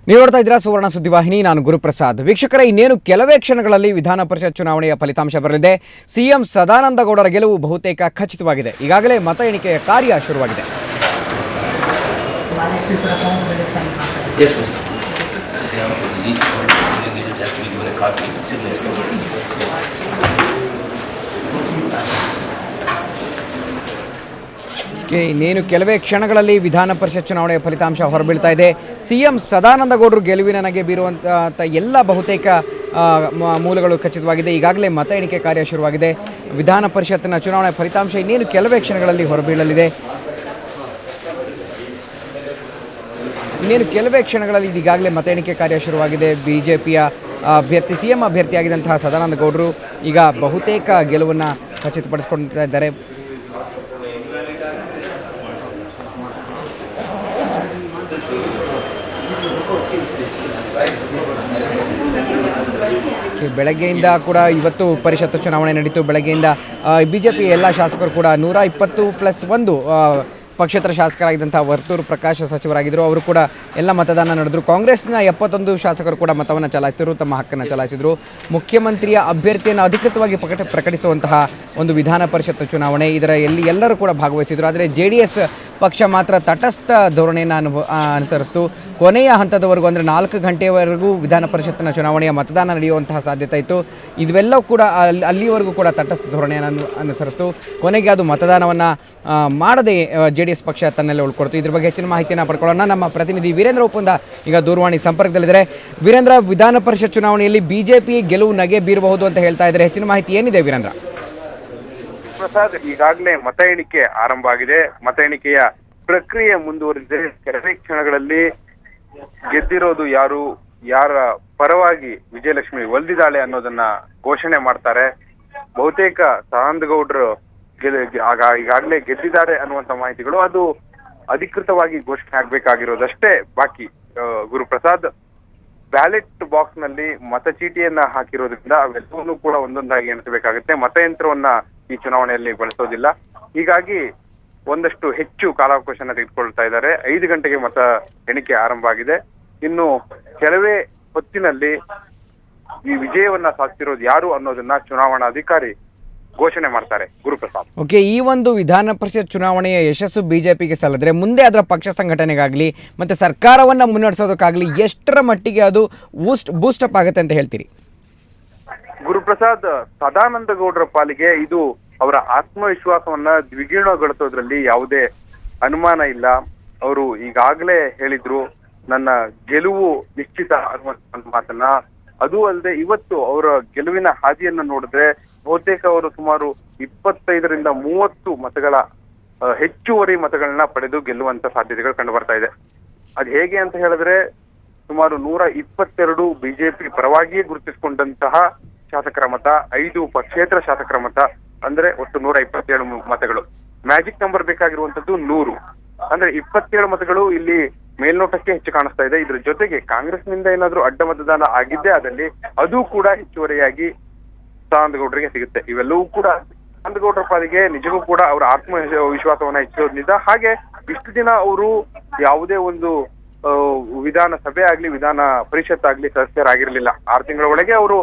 ನೀವು ನೋಡ್ತಾ ಇದ್ದೀರಾ ಸುವರ್ಣ ಸುದ್ದಿವಾಹಿನಿ. ನಾನು ಗುರುಪ್ರಸಾದ್. ವೀಕ್ಷಕರೇ, ಇನ್ನೇನು ಕೆಲವೇ ಕ್ಷಣಗಳಲ್ಲಿ ವಿಧಾನ ಪರಿಷತ್ ಚುನಾವಣೆಯ ಫಲಿತಾಂಶ ಬರಲಿದೆ. ಸಿಎಂ ಸದಾನಂದ ಗೌಡರ ಗೆಲುವು ಬಹುತೇಕ ಖಚಿತವಾಗಿದೆ. ಈಗಾಗಲೇ ಮತ ಎಣಿಕೆಯ ಕಾರ್ಯ ಶುರುವಾಗಿದೆ. ಇನ್ನೇನು ಕೆಲವೇ ಕ್ಷಣಗಳಲ್ಲಿ ವಿಧಾನ ಪರಿಷತ್ ಚುನಾವಣೆಯ ಫಲಿತಾಂಶ ಹೊರಬೀಳ್ತಾ ಇದೆ. ಸಿಎಂ ಸದಾನಂದ ಗೌಡರು ಗೆಲುವಿನ ನಗೆ ಬೀರುವಂಥ ಎಲ್ಲ ಬಹುತೇಕ ಮೂಲಗಳು ಖಚಿತವಾಗಿದೆ. ಈಗಾಗಲೇ ಮತ ಎಣಿಕೆ ಕಾರ್ಯ ಶುರುವಾಗಿದೆ. ವಿಧಾನ ಪರಿಷತ್ತಿನ ಚುನಾವಣೆಯ ಫಲಿತಾಂಶ ಇನ್ನೇನು ಕೆಲವೇ ಕ್ಷಣಗಳಲ್ಲಿ ಹೊರಬೀಳಲಿದೆ. ಈಗಾಗಲೇ ಮತ ಎಣಿಕೆ ಕಾರ್ಯ ಶುರುವಾಗಿದೆ. ಬಿಜೆಪಿಯ ಅಭ್ಯರ್ಥಿ ಸಿಎಂ ಅಭ್ಯರ್ಥಿಯಾಗಿದ್ದಂತಹ ಸದಾನಂದ ಗೌಡರು ಈಗ ಬಹುತೇಕ ಗೆಲುವನ್ನು ಖಚಿತಪಡಿಸಿಕೊಳ್ತಾ ಇದ್ದಾರೆ. ಬೆಳಗ್ಗೆಯಿಂದ ಕೂಡ ಇವತ್ತು ಪರಿಷತ್ತು ಚುನಾವಣೆ ನಡೀತು. ಬೆಳಗ್ಗೆಯಿಂದ ಬಿಜೆಪಿ ಎಲ್ಲ ಶಾಸಕರು ಕೂಡ 120+1 ಪಕ್ಷೇತರ ಶಾಸಕರಾಗಿದ್ದಂಥ ವರ್ತೂರು ಪ್ರಕಾಶ್ ಸಚಿವರಾಗಿದ್ದರು. ಅವರು ಕೂಡ ಎಲ್ಲ ಮತದಾನ ನಡೆದರು. ಕಾಂಗ್ರೆಸ್ನ 71 ಶಾಸಕರು ಕೂಡ ಮತವನ್ನು ಚಲಾಯಿಸಿದರು, ತಮ್ಮ ಹಕ್ಕನ್ನು ಚಲಾಯಿಸಿದರು. ಮುಖ್ಯಮಂತ್ರಿಯ ಅಭ್ಯರ್ಥಿಯನ್ನು ಅಧಿಕೃತವಾಗಿ ಪ್ರಕಟಿಸುವಂತಹ ಒಂದು ವಿಧಾನ ಪರಿಷತ್ ಚುನಾವಣೆ, ಇದರ ಎಲ್ಲರೂ ಕೂಡ ಭಾಗವಹಿಸಿದರು. ಆದರೆ JDS ಪಕ್ಷ ಮಾತ್ರ ತಟಸ್ಥ ಧೋರಣೆಯನ್ನು ಅನುಸರಿಸಿತು. ಕೊನೆಯ ಹಂತದವರೆಗೂ ಅಂದರೆ 4 ಗಂಟೆಯವರೆಗೂ ವಿಧಾನ ಪರಿಷತ್ತಿನ ಚುನಾವಣೆಯ ಮತದಾನ ನಡೆಯುವಂತಹ ಸಾಧ್ಯತೆ ಇತ್ತು. ಇವೆಲ್ಲವೂ ಕೂಡ ಅಲ್ಲಿವರೆಗೂ ಕೂಡ ತಟಸ್ಥ ಧೋರಣೆಯನ್ನು ಅನುಸರಿಸಿತು. ಕೊನೆಗೆ ಅದು ಮತದಾನವನ್ನು ಮಾಡದೆ JDS ಪಕ್ಷ ತನ್ನೆಲ್ಲ ಉಳ್ಕೊಡ್ತು. ಇದ್ರ ಬಗ್ಗೆ ಹೆಚ್ಚಿನ ಮಾಹಿತಿಯನ್ನು ಪಡ್ಕೊಳ್ಳೋಣ. ನಮ್ಮ ಪ್ರತಿನಿಧಿ ವೀರೇಂದ್ರ ಒಪ್ಪಂದ ಈಗ ದೂರವಾಣಿ ಸಂಪರ್ಕದಲ್ಲಿದ್ದಾರೆ. ವೀರೇಂದ್ರ, ವಿಧಾನ ಪರಿಷತ್ ಚುನಾವಣೆಯಲ್ಲಿ ಬಿಜೆಪಿ ಗೆಲುವು ನಗೆ ಬೀರಬಹುದು ಅಂತ ಹೇಳ್ತಾ ಇದ್ದಾರೆ. ಹೆಚ್ಚಿನ ಮಾಹಿತಿ ಏನಿದೆ ವೀರೇಂದ್ರ? ಪ್ರಸಾದ್, ಈಗಾಗಲೇ ಮತ ಎಣಿಕೆ ಆರಂಭ ಆಗಿದೆ. ಮತ ಎಣಿಕೆಯ ಪ್ರಕ್ರಿಯೆ ಮುಂದುವರಿದಿದೆ. ಕೆಲವೇ ಕ್ಷಣಗಳಲ್ಲಿ ಗೆದ್ದಿರೋದು ಯಾರು, ಯಾರ ಪರವಾಗಿ ವಿಜಯಲಕ್ಷ್ಮಿ ಒಲ್ದಿದ್ದಾಳೆ ಅನ್ನೋದನ್ನ ಘೋಷಣೆ ಮಾಡ್ತಾರೆ. ಬಹುತೇಕ ಸದಾನಂದ ಗೌಡರು ಈಗಾಗಲೇ ಗೆದ್ದಿದ್ದಾರೆ ಅನ್ನುವಂತ ಮಾಹಿತಿಗಳು ಅದು ಅಧಿಕೃತವಾಗಿ ಘೋಷಣೆ ಆಗ್ಬೇಕಾಗಿರೋದಷ್ಟೇ ಬಾಕಿ. ಗುರುಪ್ರಸಾದ್, ಬ್ಯಾಲೆಟ್ ಬಾಕ್ಸ್ ನಲ್ಲಿ ಮತಚೀಟಿಯನ್ನ ಹಾಕಿರೋದ್ರಿಂದ ಅವೆಲ್ಲವನ್ನೂ ಕೂಡ ಒಂದೊಂದಾಗಿ ಎಣಿಸಬೇಕಾಗುತ್ತೆ. ಮತಯಂತ್ರವನ್ನ ಈ ಚುನಾವಣೆಯಲ್ಲಿ ಬಳಸೋದಿಲ್ಲ. ಹೀಗಾಗಿ ಒಂದಷ್ಟು ಹೆಚ್ಚು ಕಾಲಾವಕಾಶನ ತೆಗೆದುಕೊಳ್ತಾ ಇದ್ದಾರೆ. 5 ಗಂಟೆಗೆ ಮತ ಎಣಿಕೆ ಆರಂಭ ಆಗಿದೆ. ಇನ್ನು ಕೆಲವೇ ಹೊತ್ತಿನಲ್ಲಿ ಈ ವಿಜಯವನ್ನ ಸಾಧಿಸಿರೋದು ಯಾರು ಅನ್ನೋದನ್ನ ಚುನಾವಣಾಧಿಕಾರಿ ಘೋಷಣೆ ಮಾಡ್ತಾರೆ. ಗುರುಪ್ರಸಾದ್, ಓಕೆ, ಈ ಒಂದು ವಿಧಾನ ಪರಿಷತ್ ಚುನಾವಣೆಯ ಯಶಸ್ಸು ಬಿಜೆಪಿಗೆ ಸಲ್ಲದ್ರೆ ಮುಂದೆ ಅದರ ಪಕ್ಷ ಸಂಘಟನೆಗಾಗಲಿ ಮತ್ತೆ ಸರ್ಕಾರವನ್ನ ಮುನ್ನಡೆಸೋದಕ್ಕಾಗಲಿ ಎಷ್ಟರ ಮಟ್ಟಿಗೆ ಅದು ಬೂಸ್ಟಪ್ ಆಗುತ್ತೆ ಅಂತ ಹೇಳ್ತೀರಿ? ಗುರುಪ್ರಸಾದ್, ಸದಾನಂದ ಗೌಡರ ಪಾಲಿಗೆ ಇದು ಅವರ ಆತ್ಮವಿಶ್ವಾಸವನ್ನ ದ್ವಿಗುಣಗೊಳಿಸೋದ್ರಲ್ಲಿ ಯಾವುದೇ ಅನುಮಾನ ಇಲ್ಲ. ಅವರು ಈಗಾಗಲೇ ಹೇಳಿದ್ರು, ನನ್ನ ಗೆಲುವು ನಿಶ್ಚಿತ ಅನ್ನುವಂತ ಮಾತನ್ನ. ಅದು ಅಲ್ಲದೆ ಇವತ್ತು ಅವರ ಗೆಲುವಿನ ಹಾದಿಯನ್ನು ನೋಡಿದ್ರೆ ಬಹುತೇಕ ಅವರು ಸುಮಾರು 25-30 ಮತಗಳ ಹೆಚ್ಚುವರಿ ಮತಗಳನ್ನ ಪಡೆದು ಗೆಲ್ಲುವಂತ ಸಾಧ್ಯತೆಗಳು ಕಂಡು ಬರ್ತಾ ಇದೆ. ಅದು ಹೇಗೆ ಅಂತ ಹೇಳಿದ್ರೆ, ಸುಮಾರು 122 ಬಿಜೆಪಿ ಪರವಾಗಿಯೇ ಗುರುತಿಸಿಕೊಂಡಂತಹ ಶಾಸಕರ ಮತ, 5 ಪಕ್ಷೇತರ ಶಾಸಕರ ಮತ, ಅಂದ್ರೆ ಒಟ್ಟು 127 ಮತಗಳು. ಮ್ಯಾಜಿಕ್ ನಂಬರ್ ಬೇಕಾಗಿರುವಂತದ್ದು 100. ಅಂದ್ರೆ 27 ಮತಗಳು ಇಲ್ಲಿ ಮೇಲ್ನೋಟಕ್ಕೆ ಹೆಚ್ಚು ಕಾಣಿಸ್ತಾ ಇದೆ. ಇದ್ರ ಜೊತೆಗೆ ಕಾಂಗ್ರೆಸ್ನಿಂದ ಏನಾದ್ರೂ ಅಡ್ಡ ಮತದಾನ ಆಗಿದ್ದೇ ಆದಲ್ಲಿ ಅದು ಕೂಡ ಹೆಚ್ಚುವರಿಯಾಗಿ ಸದಾನಂದ ಗೌಡರಿಗೆ ಸಿಗುತ್ತೆ. ಇವೆಲ್ಲವೂ ಕೂಡ ಸದಾನಂದ ಗೌಡರ ಪಾಲಿಗೆ ನಿಜವೂ ಕೂಡ ಅವರ ಆತ್ಮವಿಶ್ವಾಸವನ್ನ ಹೆಚ್ಚೋದ್ರಿಂದ, ಹಾಗೆ ಇಷ್ಟು ದಿನ ಅವರು ಯಾವುದೇ ಒಂದು ವಿಧಾನಸಭೆ ಆಗ್ಲಿ ವಿಧಾನ ಪರಿಷತ್ ಆಗ್ಲಿ ಸದಸ್ಯರಾಗಿರ್ಲಿಲ್ಲ. 6 ತಿಂಗಳ ಒಳಗೆ ಅವರು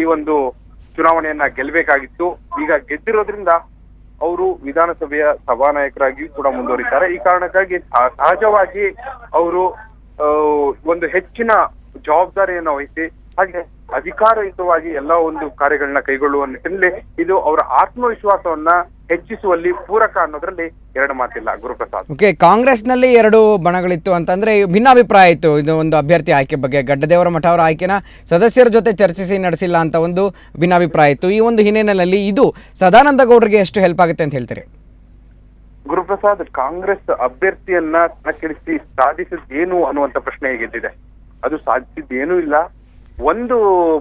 ಈ ಒಂದು ಚುನಾವಣೆಯನ್ನ ಗೆಲ್ಲಬೇಕಾಗಿತ್ತು. ಈಗ ಗೆದ್ದಿರೋದ್ರಿಂದ ಅವರು ವಿಧಾನಸಭೆಯ ಸಭಾನಾಯಕರಾಗಿ ಕೂಡ ಮುಂದುವರಿತಾರೆ. ಈ ಕಾರಣಕ್ಕಾಗಿ ಸಹಜವಾಗಿ ಅವರು ಒಂದು ಹೆಚ್ಚಿನ ಜವಾಬ್ದಾರಿಯನ್ನು ವಹಿಸಿ ಹಾಗೆ ಅಧಿಕಾರಯುತವಾಗಿ ಎಲ್ಲ ಒಂದು ಕಾರ್ಯಗಳನ್ನ ಕೈಗೊಳ್ಳುವ ನಿಟ್ಟಿನಲ್ಲಿ ಇದು ಅವರ ಆತ್ಮವಿಶ್ವಾಸವನ್ನ ಹೆಚ್ಚಿಸುವಲ್ಲಿ ಪೂರಕ ಅನ್ನೋದ್ರಲ್ಲಿ ಎರಡು ಮಾತಿಲ್ಲ. ಗುರುಪ್ರಸಾದ್, ಓಕೆ, ಕಾಂಗ್ರೆಸ್ನಲ್ಲಿ 2 ಬಣಗಳಿತ್ತು ಅಂತಂದ್ರೆ ಭಿನ್ನಾಭಿಪ್ರಾಯ ಇತ್ತು ಇದು ಒಂದು ಅಭ್ಯರ್ಥಿ ಆಯ್ಕೆ ಬಗ್ಗೆ. ಗಡ್ಡದೇವರ ಮಠ ಅವರ ಆಯ್ಕೆನ ಸದಸ್ಯರ ಜೊತೆ ಚರ್ಚಿಸಿ ನಡೆಸಿಲ್ಲ ಅಂತ ಒಂದು ಭಿನ್ನಾಭಿಪ್ರಾಯ ಇತ್ತು. ಈ ಒಂದು ಹಿನ್ನೆಲೆಯಲ್ಲಿ ಇದು ಸದಾನಂದ ಗೌಡರಿಗೆ ಎಷ್ಟು ಹೆಲ್ಪ್ ಆಗುತ್ತೆ ಅಂತ ಹೇಳ್ತೀರಿ? ಗುರುಪ್ರಸಾದ್, ಕಾಂಗ್ರೆಸ್ ಅಭ್ಯರ್ಥಿಯನ್ನ ಕಣಕ್ಕಿಳಿಸಿ ಸಾಧಿಸಿದ್ದೇನು ಅನ್ನುವಂತ ಪ್ರಶ್ನೆ ಗೆದ್ದಿದೆ. ಅದು ಸಾಧಿಸಿದ್ದೇನೂ ಇಲ್ಲ. ಒಂದು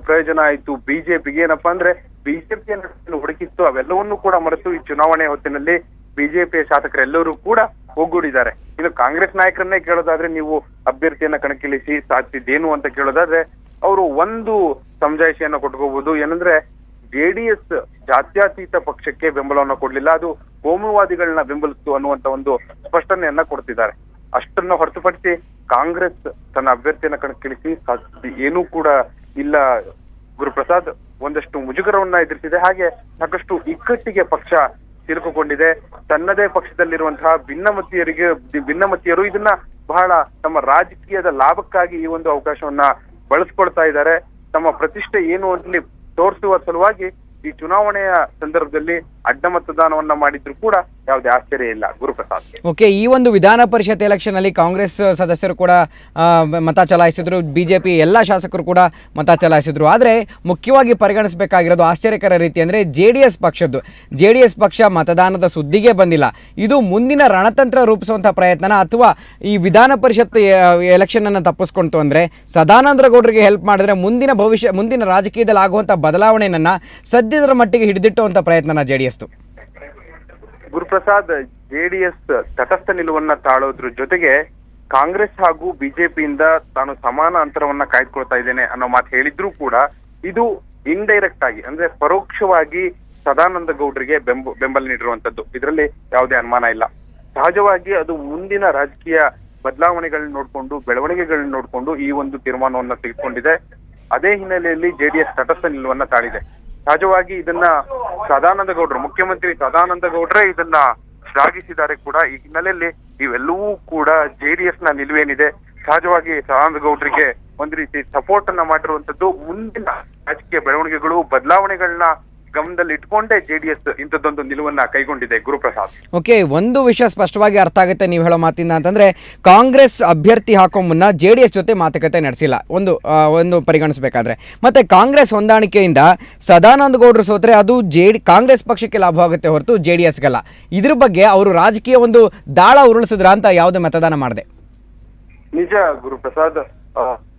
ಪ್ರಯೋಜನ ಆಯ್ತು ಬಿಜೆಪಿಗೆ. ಏನಪ್ಪಾ ಅಂದ್ರೆ, ಬಿಜೆಪಿಯನ್ನು ಹುಡುಕಿತ್ತು ಅವೆಲ್ಲವನ್ನೂ ಕೂಡ ಮರೆತು ಈ ಚುನಾವಣೆ ಹೊತ್ತಿನಲ್ಲಿ ಬಿಜೆಪಿಯ ಶಾಸಕರೆಲ್ಲರೂ ಕೂಡ ಒಗ್ಗೂಡಿದ್ದಾರೆ. ಇನ್ನು ಕಾಂಗ್ರೆಸ್ ನಾಯಕರನ್ನೇ ಕೇಳೋದಾದ್ರೆ, ನೀವು ಅಭ್ಯರ್ಥಿಯನ್ನ ಕಣಕ್ಕಿಳಿಸಿ ಸಾಧಿಸಿದ್ದೇನು ಅಂತ ಕೇಳೋದಾದ್ರೆ ಅವರು ಒಂದು ಸಮಜಾಯಿಷಿಯನ್ನ ಕೊಟ್ಕೋಬಹುದು. ಏನಂದ್ರೆ, JDS ಜಾತ್ಯತೀತ ಪಕ್ಷಕ್ಕೆ ಬೆಂಬಲವನ್ನ ಕೊಡ್ಲಿಲ್ಲ, ಅದು ಕೋಮುವಾದಿಗಳನ್ನ ಬೆಂಬಲಿಸ್ತು ಅನ್ನುವಂತ ಒಂದು ಸ್ಪಷ್ಟನೆಯನ್ನ ಕೊಡ್ತಿದ್ದಾರೆ. ಅಷ್ಟನ್ನ ಹೊರತುಪಡಿಸಿ ಕಾಂಗ್ರೆಸ್ ತನ್ನ ಅಭ್ಯರ್ಥಿಯನ್ನ ಕಣಕ್ಕಿಳಿಸಿ ಏನೂ ಕೂಡ ಇಲ್ಲ ಗುರುಪ್ರಸಾದ್. ಒಂದಷ್ಟು ಮುಜುಗರವನ್ನ ಎದುರಿಸಿದೆ, ಹಾಗೆ ಸಾಕಷ್ಟು ಇಕ್ಕಟ್ಟಿಗೆ ಪಕ್ಷ ಸಿಲುಕುಕೊಂಡಿದೆ. ತನ್ನದೇ ಪಕ್ಷದಲ್ಲಿರುವಂತಹ ಭಿನ್ನಮತೀಯರು ಇದನ್ನ ಬಹಳ ತಮ್ಮ ರಾಜಕೀಯದ ಲಾಭಕ್ಕಾಗಿ ಈ ಒಂದು ಅವಕಾಶವನ್ನ ಬಳಸ್ಕೊಳ್ತಾ ಇದ್ದಾರೆ. ತಮ್ಮ ಪ್ರತಿಷ್ಠೆ ಏನು ಅಂತೇಳಿ ತೋರಿಸುವ ಸಲುವಾಗಿ ಈ ಚುನಾವಣೆಯ ಸಂದರ್ಭದಲ್ಲಿ ಅಡ್ಡ ಮತದಾನವನ್ನ ಮಾಡಿದ್ರು ಕೂಡ ಯಾವುದೇ ಆಶ್ಚರ್ಯ ಇಲ್ಲ ಗುರುಪ್ರಸಾದ್. ಓಕೆ, ಈ ಒಂದು ವಿಧಾನ ಪರಿಷತ್ ಎಲೆಕ್ಷನ್ ಅಲ್ಲಿ ಕಾಂಗ್ರೆಸ್ ಸದಸ್ಯರು ಕೂಡ ಮತ ಚಲಾಯಿಸಿದ್ರು, ಬಿಜೆಪಿ ಎಲ್ಲ ಶಾಸಕರು ಕೂಡ ಮತ ಚಲಾಯಿಸಿದ್ರು. ಆದರೆ ಮುಖ್ಯವಾಗಿ ಪರಿಗಣಿಸಬೇಕಾಗಿರೋದು ಆಶ್ಚರ್ಯಕರ ರೀತಿ ಅಂದರೆ ಜೆ ಡಿ ಎಸ್ ಪಕ್ಷ ಮತದಾನದ ಸುದ್ದಿಗೆ ಬಂದಿಲ್ಲ. ಇದು ಮುಂದಿನ ರಣತಂತ್ರ ರೂಪಿಸುವಂಥ ಪ್ರಯತ್ನನ ಅಥವಾ ಈ ವಿಧಾನ ಪರಿಷತ್ ಎಲೆಕ್ಷನ್ ಅನ್ನು ತಪ್ಪಿಸ್ಕೊಂತು ಅಂದರೆ ಸದಾನಂದ ಗೌಡರಿಗೆ ಹೆಲ್ಪ್ ಮಾಡಿದ್ರೆ ಮುಂದಿನ ರಾಜಕೀಯದಲ್ಲಿ ಆಗುವಂಥ ಬದಲಾವಣೆಯನ್ನ ಸದ್ಯದ ಮಟ್ಟಿಗೆ ಹಿಡಿದಿಟ್ಟುವಂಥ ಪ್ರಯತ್ನನ ಜೆಡಿಎಸ್. ಗುರುಪ್ರಸಾದ್, ಜೆಡಿಎಸ್ ತಟಸ್ಥ ನಿಲುವನ್ನ ತಾಳೋದ್ರ ಜೊತೆಗೆ ಕಾಂಗ್ರೆಸ್ ಹಾಗೂ ಬಿಜೆಪಿಯಿಂದ ತಾನು ಸಮಾನ ಅಂತರವನ್ನ ಕಾಯ್ದುಕೊಳ್ತಾ ಇದ್ದೇನೆ ಅನ್ನೋ ಮಾತು ಹೇಳಿದ್ರು ಕೂಡ ಇದು ಇಂಡೈರೆಕ್ಟ್ ಆಗಿ ಅಂದ್ರೆ ಪರೋಕ್ಷವಾಗಿ ಸದಾನಂದ ಗೌಡರಿಗೆ ಬೆಂಬಲ ನೀಡಿರುವಂತದ್ದು. ಇದರಲ್ಲಿ ಯಾವುದೇ ಅನುಮಾನ ಇಲ್ಲ. ಸಹಜವಾಗಿ ಅದು ಮುಂದಿನ ರಾಜಕೀಯ ಬದಲಾವಣೆಗಳನ್ನ ನೋಡ್ಕೊಂಡು ಬೆಳವಣಿಗೆಗಳನ್ನ ನೋಡ್ಕೊಂಡು ಈ ಒಂದು ತೀರ್ಮಾನವನ್ನ ತೆಗೆದುಕೊಂಡಿದೆ. ಅದೇ ಹಿನ್ನೆಲೆಯಲ್ಲಿ ಜೆಡಿಎಸ್ ತಟಸ್ಥ ನಿಲುವನ್ನ ತಾಳಿದೆ. ಸಹಜವಾಗಿ ಇದನ್ನ ಮುಖ್ಯಮಂತ್ರಿ ಸದಾನಂದ ಗೌಡ್ರೆ ಇದನ್ನ ಶ್ಲಾಘಿಸಿದ್ದಾರೆ ಕೂಡ. ಈ ಹಿನ್ನೆಲೆಯಲ್ಲಿ ಇವೆಲ್ಲವೂ ಕೂಡ ಜೆಡಿಎಸ್ ನ ನಿಲುವೇನಿದೆ. ಸಹಜವಾಗಿ ಸದಾನಂದ ಗೌಡ್ರಿಗೆ ಒಂದು ರೀತಿ ಸಪೋರ್ಟ್ ಅನ್ನ ಮಾಡಿರುವಂತದ್ದು. ಮುಂದಿನ ರಾಜಕೀಯ ಬೆಳವಣಿಗೆಗಳು ಬದಲಾವಣೆಗಳನ್ನ ಗಮನದಲ್ಲಿ ಇಟ್ಕೊಂಡೇ ಜೆಡಿಎಸ್ ಇಂಥದ್ದೊಂದು ನಿಲುವನ್ನ ಕೈಗೊಂಡಿದೆ ಗುರುಪ್ರಸಾದ್. ಓಕೆ, ಒಂದು ವಿಷಯ ಸ್ಪಷ್ಟವಾಗಿ ಅರ್ಥ ಆಗುತ್ತೆ ನೀವು ಹೇಳೋ ಮಾತಿಂದ ಅಂತಂದ್ರೆ ಕಾಂಗ್ರೆಸ್ ಅಭ್ಯರ್ಥಿ ಹಾಕೋ ಮುನ್ನ ಜೆಡಿಎಸ್ ಜೊತೆ ಮಾತುಕತೆ ನಡೆಸಿಲ್ಲ, ಒಂದು ಪರಿಗಣಿಸಬೇಕಾದ್ರೆ. ಮತ್ತೆ ಕಾಂಗ್ರೆಸ್ ಹೊಂದಾಣಿಕೆಯಿಂದ ಸದಾನಂದ ಗೌಡರು ಸೋತ್ರೆ ಅದು ಕಾಂಗ್ರೆಸ್ ಪಕ್ಷಕ್ಕೆ ಲಾಭ ಆಗುತ್ತೆ ಹೊರತು ಜೆಡಿಎಸ್ಗಲ್ಲ. ಇದ್ರ ಬಗ್ಗೆ ಅವರು ರಾಜಕೀಯ ಒಂದು ದಾಳ ಉರುಳಿಸಿದ್ರ ಅಂತ ಯಾವುದೇ ಮತದಾನ ಮಾಡಿದೆ. ನಿಜ ಗುರುಪ್ರಸಾದ್.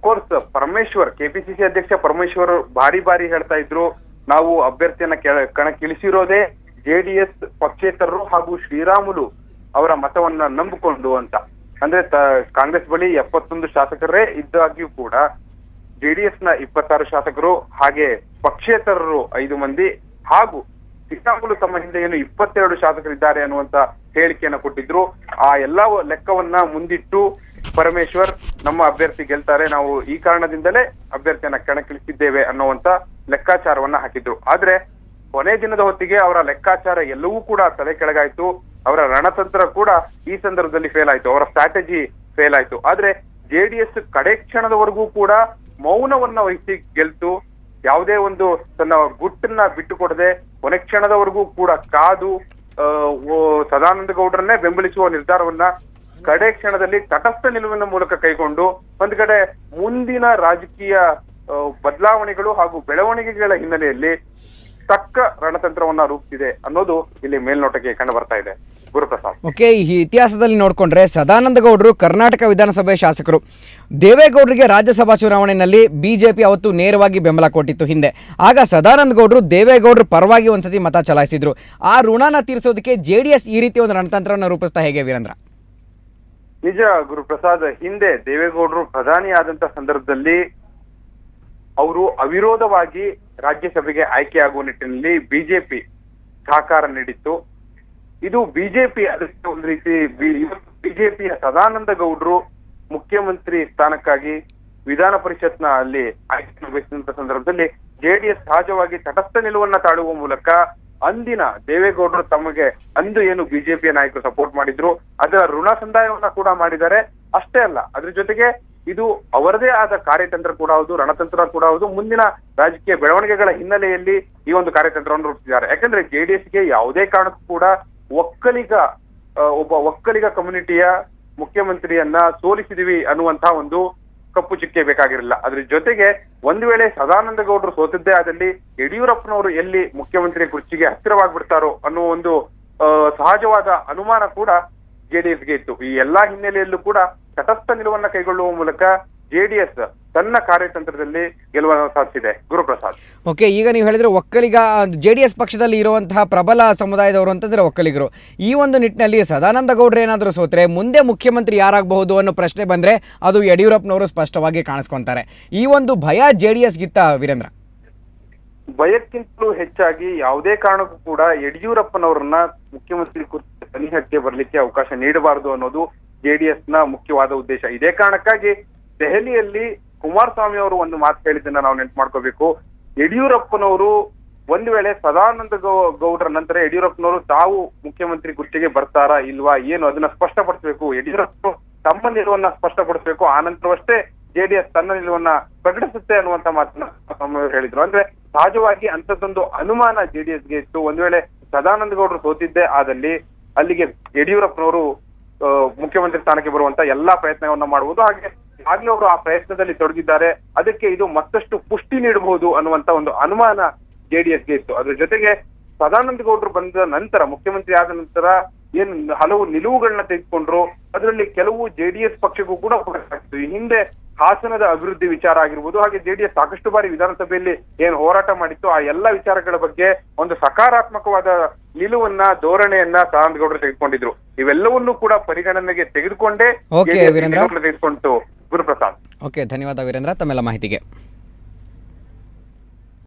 ಕೋರ್ಸ್ ಪರಮೇಶ್ವರ್, ಕೆಪಿಸಿಸಿ ಅಧ್ಯಕ್ಷ ಪರಮೇಶ್ವರ್ ಬಾರಿ ಹೇಳ್ತಾ ಇದ್ರು, ನಾವು ಅಭ್ಯರ್ಥಿಯನ್ನ ಕಣಕ್ಕಿಳಿಸಿರೋದೇ ಜೆಡಿಎಸ್ ಪಕ್ಷೇತರರು ಹಾಗೂ ಶ್ರೀರಾಮುಲು ಅವರ ಮತವನ್ನ ನಂಬಿಕೊಂಡು ಅಂತ. ಅಂದ್ರೆ ಕಾಂಗ್ರೆಸ್ ಬಳಿ 71 ಶಾಸಕರೇ ಇದ್ದಾಗ್ಯೂ ಕೂಡ ಜೆಡಿಎಸ್ ನ 26 ಶಾಸಕರು ಹಾಗೆ ಪಕ್ಷೇತರರು 5 ಮಂದಿ ಹಾಗೂ ಶ್ರೀರಾಮುಲು ತಮ್ಮ ಹಿಂದೆ ಏನು 22 ಶಾಸಕರಿದ್ದಾರೆ ಅನ್ನುವಂತ ಹೇಳಿಕೆಯನ್ನ ಕೊಟ್ಟಿದ್ರು. ಆ ಎಲ್ಲಾ ಲೆಕ್ಕವನ್ನ ಮುಂದಿಟ್ಟು ಪರಮೇಶ್ವರ್ ನಮ್ಮ ಅಭ್ಯರ್ಥಿ ಗೆಲ್ತಾರೆ, ನಾವು ಈ ಕಾರಣದಿಂದಲೇ ಅಭ್ಯರ್ಥಿಯನ್ನ ಕಣಕ್ಕಿಳಿಸಿದ್ದೇವೆ ಅನ್ನುವಂತ ಲೆಕ್ಕಾಚಾರವನ್ನ ಹಾಕಿದ್ರು. ಆದ್ರೆ ಕೊನೆ ದಿನದ ಹೊತ್ತಿಗೆ ಅವರ ಲೆಕ್ಕಾಚಾರ ಎಲ್ಲವೂ ಕೂಡ ತಲೆ ಕೆಳಗಾಯ್ತು. ಅವರ ರಣತಂತ್ರ ಕೂಡ ಈ ಸಂದರ್ಭದಲ್ಲಿ ಫೇಲ್ ಆಯ್ತು, ಅವರ ಸ್ಟ್ರಾಟಜಿ ಫೇಲ್ ಆಯ್ತು. ಆದ್ರೆ ಜೆಡಿಎಸ್ ಕಡೆ ಕ್ಷಣದವರೆಗೂ ಕೂಡ ಮೌನವನ್ನ ವಹಿಸಿ ಗೆಲ್ತು. ಯಾವುದೇ ಒಂದು ತನ್ನ ಗುಟ್ಟನ್ನ ಬಿಟ್ಟು ಕೊಡದೆ ಕೊನೆ ಕ್ಷಣದವರೆಗೂ ಕೂಡ ಕಾದು ಸದಾನಂದ ಗೌಡರನ್ನೇ ಬೆಂಬಲಿಸುವ ನಿರ್ಧಾರವನ್ನ ಕಡೆ ಕ್ಷಣದಲ್ಲಿ ತಟಸ್ಥ ನಿಲುವಿನ ಮೂಲಕ ಕೈಗೊಂಡು ಒಂದ್ ಕಡೆ ಮುಂದಿನ ರಾಜಕೀಯ ಬದಲಾವಣೆಗಳು ಹಾಗೂ ಬೆಳವಣಿಗೆಗಳ ಹಿನ್ನೆಲೆಯಲ್ಲಿ ತಕ್ಕ ರಣತಂತ್ರವನ್ನ ರೂಪಿಸಿದೆ ಅನ್ನೋದು ಇಲ್ಲಿ ಮೇಲ್ನೋಟಕ್ಕೆ ಕಂಡು ಬರ್ತಾ ಇದೆ ಗುರುಪ್ರಸಾದ್. ಓಕೆ, ಈ ಇತಿಹಾಸದಲ್ಲಿ ನೋಡ್ಕೊಂಡ್ರೆ ಸದಾನಂದ ಗೌಡರು ಕರ್ನಾಟಕ ವಿಧಾನಸಭೆ ಶಾಸಕರು. ದೇವೇಗೌಡರಿಗೆ ರಾಜ್ಯಸಭಾ ಚುನಾವಣೆಯಲ್ಲಿ ಬಿಜೆಪಿ ಅವತ್ತು ನೇರವಾಗಿ ಬೆಂಬಲ ಕೊಟ್ಟಿತ್ತು ಹಿಂದೆ. ಆಗ ಸದಾನಂದ ಗೌಡರು ದೇವೇಗೌಡರು ಪರವಾಗಿ ಒಂದ್ಸತಿ ಮತ ಚಲಾಯಿಸಿದ್ರು. ಆ ಋಣನ ತೀರಿಸೋದಕ್ಕೆ ಜೆಡಿಎಸ್ ಈ ರೀತಿ ಒಂದು ರಣತಂತ್ರವನ್ನು ರೂಪಿಸ್ತಾ ಹೇಗೆ ವೀರೇಂದ್ರ? ನಿಜ ಗುರುಪ್ರಸಾದ್. ಹಿಂದೆ ದೇವೇಗೌಡರು ಪ್ರಧಾನಿ ಆದಂತ ಸಂದರ್ಭದಲ್ಲಿ ಅವರು ಅವಿರೋಧವಾಗಿ ರಾಜ್ಯಸಭೆಗೆ ಆಯ್ಕೆಯಾಗುವ ನಿಟ್ಟಿನಲ್ಲಿ ಬಿಜೆಪಿ ಸಹಕಾರ ನೀಡಿತ್ತು. ಇದು ಬಿಜೆಪಿ ಅದಕ್ಕೆ ಒಂದು ರೀತಿ ಬಿಜೆಪಿಯ ಸದಾನಂದ ಗೌಡರು ಮುಖ್ಯಮಂತ್ರಿ ಸ್ಥಾನಕ್ಕಾಗಿ ವಿಧಾನ ಪರಿಷತ್ನ ಅಲ್ಲಿ ಆಯ್ಕೆ ಬಯಸಿದಂತ ಸಂದರ್ಭದಲ್ಲಿ ಜೆಡಿಎಸ್ ಸಹಜವಾಗಿ ತಟಸ್ಥ ನಿಲುವನ್ನ ತಾಳುವ ಮೂಲಕ ಅಂದಿನ ದೇವೇಗೌಡರು ತಮಗೆ ಅಂದು ಏನು ಬಿಜೆಪಿಯ ನಾಯಕರು ಸಪೋರ್ಟ್ ಮಾಡಿದ್ರು ಅದರ ಋಣ ಸಂದಾಯವನ್ನ ಕೂಡ ಮಾಡಿದ್ದಾರೆ. ಅಷ್ಟೇ ಅಲ್ಲ, ಅದ್ರ ಜೊತೆಗೆ ಇದು ಅವರದೇ ಆದ ಕಾರ್ಯತಂತ್ರ ಕೂಡ ಹೌದು, ರಣತಂತ್ರ ಕೂಡ ಹೌದು. ಮುಂದಿನ ರಾಜಕೀಯ ಬೆಳವಣಿಗೆಗಳ ಹಿನ್ನೆಲೆಯಲ್ಲಿ ಈ ಒಂದು ಕಾರ್ಯತಂತ್ರವನ್ನು ರೂಪಿಸಿದ್ದಾರೆ. ಯಾಕಂದ್ರೆ ಜೆಡಿಎಸ್ಗೆ ಯಾವುದೇ ಕಾರಣಕ್ಕೂ ಕೂಡ ಒಬ್ಬ ಒಕ್ಕಲಿಗ ಕಮ್ಯುನಿಟಿಯ ಮುಖ್ಯಮಂತ್ರಿಯನ್ನ ಸೋಲಿಸಿದಿವಿ ಅನ್ನುವಂತಹ ಒಂದು ಕಪ್ಪು ಚುಕ್ಕೆ ಬೇಕಾಗಿರಲಿಲ್ಲ. ಅದ್ರ ಜೊತೆಗೆ ಒಂದು ವೇಳೆ ಸದಾನಂದ ಗೌಡರು ಸೋತಿದ್ದೇ ಆದಲ್ಲಿ ಯಡಿಯೂರಪ್ಪನವರು ಎಲ್ಲಿ ಮುಖ್ಯಮಂತ್ರಿ ಕುರ್ಚಿಗೆ ಹತ್ತಿರವಾಗ್ಬಿಡ್ತಾರೋ ಅನ್ನೋ ಒಂದು ಸಹಜವಾದ ಅನುಮಾನ ಕೂಡ ಜೆಡಿಎಸ್ಗೆ ಇತ್ತು. ಈ ಎಲ್ಲಾ ಹಿನ್ನೆಲೆಯಲ್ಲೂ ಕೂಡ ತಟಸ್ಥ ನಿಲುವನ್ನ ಕೈಗೊಳ್ಳುವ ಮೂಲಕ ಜೆಡಿಎಸ್ ತನ್ನ ಕಾರ್ಯತಂತ್ರದಲ್ಲಿ ಗೆಲುವನ್ನು ಸಾಧಿಸಿದೆ ಗುರುಪ್ರಸಾದ್. ಓಕೆ, ಈಗ ನೀವು ಹೇಳಿದ್ರೆ ಒಕ್ಕಲಿಗ ಜೆಡಿಎಸ್ ಪಕ್ಷದಲ್ಲಿ ಇರುವಂತಹ ಪ್ರಬಲ ಸಮುದಾಯದವರು ಅಂತಂದ್ರೆ ಒಕ್ಕಲಿಗರು. ಈ ಒಂದು ನಿಟ್ಟಿನಲ್ಲಿ ಸದಾನಂದ ಗೌಡ್ರು ಏನಾದರೂ ಸೋತ್ರೆ ಮುಂದೆ ಮುಖ್ಯಮಂತ್ರಿ ಯಾರಾಗಬಹುದು ಅನ್ನೋ ಪ್ರಶ್ನೆ ಬಂದ್ರೆ ಅದು ಯಡಿಯೂರಪ್ಪನವರು ಸ್ಪಷ್ಟವಾಗಿ ಕಾಣಿಸ್ಕೊಂತಾರೆ. ಈ ಒಂದು ಭಯ ಜೆಡಿಎಸ್ಗಿತ್ತ ವೀರೇಂದ್ರ? ಭಯಕ್ಕಿಂತಲೂ ಹೆಚ್ಚಾಗಿ ಯಾವುದೇ ಕಾರಣಕ್ಕೂ ಕೂಡ ಯಡಿಯೂರಪ್ಪನವರನ್ನ ಮುಖ್ಯಮಂತ್ರಿ ಕುರ್ಚಿ ಸನಿಹಕ್ಕೆ ಬರ್ಲಿಕ್ಕೆ ಅವಕಾಶ ನೀಡಬಾರದು ಅನ್ನೋದು ಜೆಡಿಎಸ್ ನ ಮುಖ್ಯವಾದ ಉದ್ದೇಶ. ಇದೇ ಕಾರಣಕ್ಕಾಗಿ ದೆಹಲಿಯಲ್ಲಿ ಕುಮಾರಸ್ವಾಮಿ ಅವರು ಒಂದು ಮಾತು ಹೇಳಿದ್ದನ್ನ ನಾವು ನೆನ್ಪು ಮಾಡ್ಕೋಬೇಕು. ಯಡಿಯೂರಪ್ಪನವರು ಒಂದು ವೇಳೆ ಸದಾನಂದ ಗೌಡ್ರ ನಂತರ ಯಡಿಯೂರಪ್ಪನವರು ತಾವು ಮುಖ್ಯಮಂತ್ರಿ ಕುರ್ಚಿಗೆ ಬರ್ತಾರಾ ಇಲ್ವಾ ಏನು ಅದನ್ನ ಸ್ಪಷ್ಟಪಡಿಸಬೇಕು. ಯಡಿಯೂರಪ್ಪ ತಮ್ಮ ನಿಲುವನ್ನ ಸ್ಪಷ್ಟಪಡಿಸಬೇಕು, ಆ ನಂತರವಷ್ಟೇ ಜೆಡಿಎಸ್ ತನ್ನ ನಿಲುವನ್ನ ಪ್ರಕಟಿಸುತ್ತೆ ಅನ್ನುವಂತ ಮಾತನ್ನ ಕುಮಾರಸ್ವಾಮಿ ಹೇಳಿದ್ರು. ಅಂದ್ರೆ ಸಹಜವಾಗಿ ಅಂತದ್ದೊಂದು ಅನುಮಾನ ಜೆಡಿಎಸ್ಗೆ ಇತ್ತು. ಒಂದು ವೇಳೆ ಸದಾನಂದ ಗೌಡರು ಸೋತಿದ್ದೇ ಆದಲ್ಲಿ ಅಲ್ಲಿಗೆ ಯಡಿಯೂರಪ್ಪನವರು ಮುಖ್ಯಮಂತ್ರಿ ಸ್ಥಾನಕ್ಕೆ ಬರುವಂತ ಎಲ್ಲಾ ಪ್ರಯತ್ನವನ್ನ ಮಾಡುವುದು. ಹಾಗೆ ಆಗ್ಲೂ ಅವರು ಆ ಪ್ರಯತ್ನದಲ್ಲಿ ತೊಡಗಿದ್ದಾರೆ. ಅದಕ್ಕೆ ಇದು ಮತ್ತಷ್ಟು ಪುಷ್ಟಿ ನೀಡಬಹುದು ಅನ್ನುವಂತ ಒಂದು ಅನುಮಾನ ಜೆಡಿಎಸ್ಗೆ ಇತ್ತು. ಅದ್ರ ಜೊತೆಗೆ ಸದಾನಂದ ಗೌಡರು ಬಂದ ನಂತರ ಮುಖ್ಯಮಂತ್ರಿ ಆದ ನಂತರ ಏನ್ ಹಲವು ನಿಲುವುಗಳನ್ನ ತೆಗೆದುಕೊಂಡ್ರು. ಅದರಲ್ಲಿ ಕೆಲವು ಜೆಡಿಎಸ್ ಪಕ್ಷಕ್ಕೂ ಕೂಡ ಹೋರಾಟ ಈ ಹಿಂದೆ ಹಾಸನದ ಅಭಿವೃದ್ಧಿ ವಿಚಾರ ಆಗಿರ್ಬೋದು, ಹಾಗೆ ಜೆಡಿಎಸ್ ಸಾಕಷ್ಟು ಬಾರಿ ವಿಧಾನಸಭೆಯಲ್ಲಿ ಏನ್ ಹೋರಾಟ ಮಾಡಿತ್ತು ಆ ಎಲ್ಲಾ ವಿಚಾರಗಳ ಬಗ್ಗೆ ಒಂದು ಸಕಾರಾತ್ಮಕವಾದ ನಿಲುವನ್ನ ಧೋರಣೆಯನ್ನ ಸದಾನಂದ ಗೌಡರು ತೆಗೆದುಕೊಂಡಿದ್ರು. ಇವೆಲ್ಲವನ್ನೂ ಕೂಡ ಪರಿಗಣನೆಗೆ ತೆಗೆದುಕೊಂಡೇ ಓಕೆ ವೀರೇಂದ್ರ ತೆಗೆದುಕೊಂಡು ಗುರುಪ್ರಸಾದ್. ಓಕೆ, ಧನ್ಯವಾದ ವೀರೇಂದ್ರ ತಮ್ಮೆಲ್ಲ ಮಾಹಿತಿಗೆ.